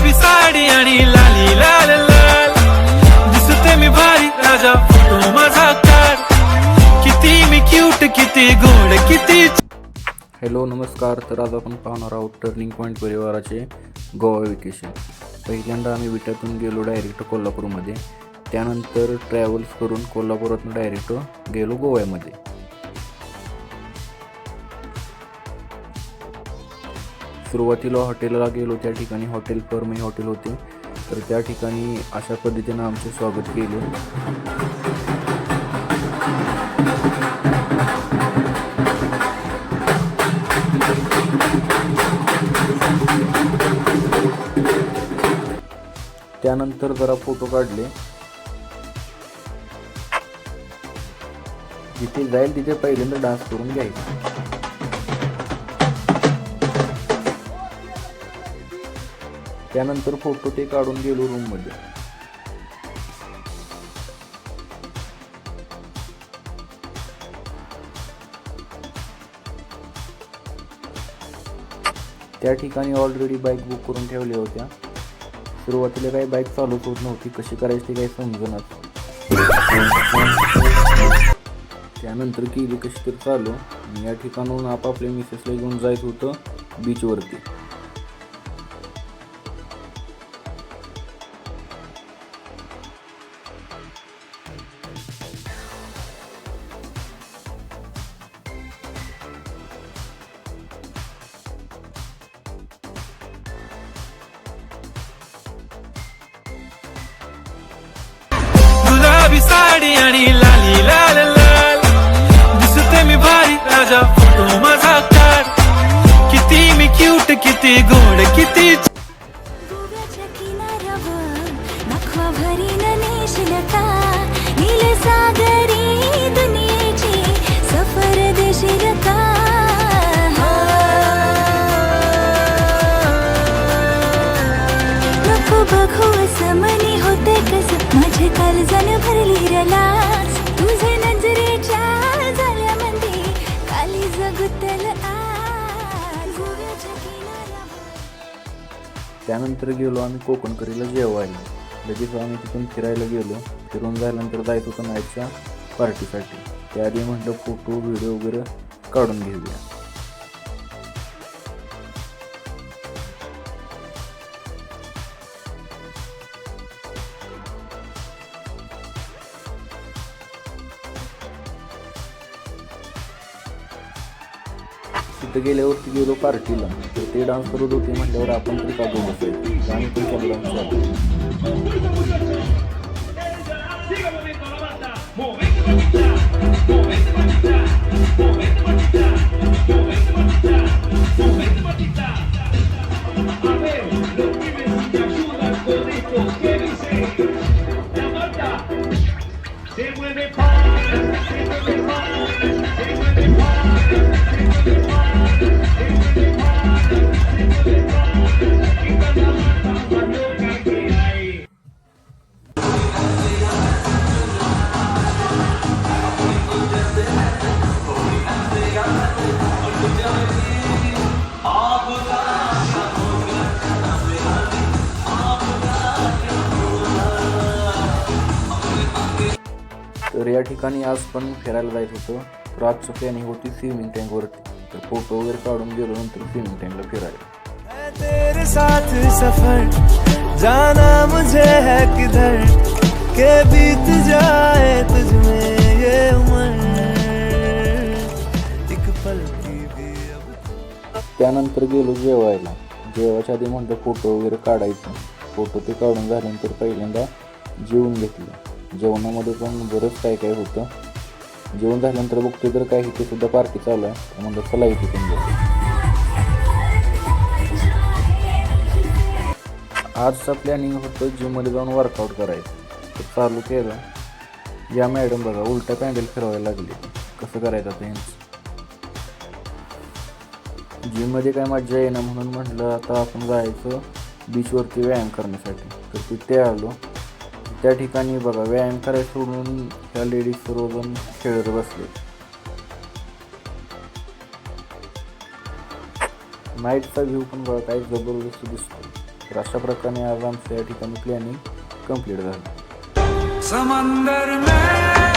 गुलाबी साडी आणि लाली लाल लाल दिसते मी भारी राजा फोटो माझा काढ किती मी क्यूट किती गोड किती. हॅलो नमस्कार. तर आज आपण पाहणार आहोत टर्निंग पॉईंट परिवाराचे गोवा वेकेशन. पहिल्यांदा आम्ही विट्यातून गेलो डायरेक्ट कोल्हापूरमध्ये, त्यानंतर ट्रॅव्हल्स करून कोल्हापुरातून डायरेक्ट गेलो गोव्यामध्ये. सुरुवातीला हॉटेलला गेलो, त्या ठिकाणी हॉटेल फर्मी हॉटेल होते. तर त्या ठिकाणी अशा पद्धतीनं आमचे स्वागत केले. त्यानंतर जरा फोटो काढले. जिथे जाईल तिथे पहिल्यांदा डान्स करून घ्यायचा. त्यानंतर फोटो ते काढून गेलो रूम मध्ये. त्या ठिकाणी ऑलरेडी बाईक बुक करून ठेवल्या होत्या. सुरुवातीला काही बाईक चालूच होत नव्हती, कशी करायची काही समजेनाच. त्यानंतर केली कशी तर चालू. या ठिकाणून आपापल्या मिसेसला घेऊन जायचं होतं बीचवरती. गुलाबी साडी आणि लाली लाल लाल दिसते मी भारी राजा फोटो माझा काढ किती मी क्यूट किती गोड किती. गोव्याच्या किनाऱ्यावर नखवा भरीन नेशलता नील सागरी दुनियेची सफर देशीलता. नको बघू असं मनी होते कसं माझे काळजान भरली रलास तुझे नजरेच्या झाल्यामध्ये काली जगतल आज. गोव्याच्या किनाऱ्यावर. त्यानंतर गेलो आम्ही कोकणकरीला जेवायला. लगेच आम्ही तिथून फिरायला गेलो. फिरून झाल्यानंतर जायचं होतं नाईटच्या पार्टीसाठी. त्याआधी म्हटलं फोटो व्हिडिओ वगैरे काढून घेऊया. तिथं गेल्यावरती गेलो पार्टीला. तर ते डान्स करत होते म्हटल्यावर आपण तरी का बसायचं, आम्ही पण केलं डान्स चालू. तर या ठिकाणी आज पण फिरायला जायचं होतं. तर आजचं प्लॅनिंग होती स्विमिंग टँकवरती. तर फोटो वगैरे काढून गेलो नंतर स्विमिंग टँकला फिरायला. तेरे साथ सफर जाना मुझे है किधर के बीत जाए तुझ में ये उम्र एक पल की भी अब. त्यानंतर गेलो जेवायला. जेवायच्या आधी म्हटलं फोटो वगैरे काढायचं. फोटो ते काढून झाल्यानंतर पहिल्यांदा जेवून घेतलं. जेवणामध्ये पण बरंच काय काय होतं. जेवण झाल्यानंतर बघतोय तर काय इथे सुद्धा पार्टी चालू आहे. म्हणलं चला इथे पण जाऊ. आजचा प्लॅनिंग होतं जिममध्ये जाऊन वर्कआउट करायचं. तर चालू केलं. या मॅडम बघा उलटा पॅन्डल फिरवायला लागले. कसं करायचं आता यांचं. जिममध्ये काय मजा येईना म्हणून म्हटलं आता आपण जायचं बीचवरती व्यायाम करण्यासाठी. तर तिथे आलो. त्या ठिकाणी बघा व्यायाम करायला सोडून ह्या लेडीज सर्वजण खेळत बसले. नाईटचा व्ह्यू पण बघा काही जबरदस्त दिसतो. तर अशा प्रकारे आज आमचं या ठिकाणी प्लॅनिंग कंप्लीट झालं. समंदर में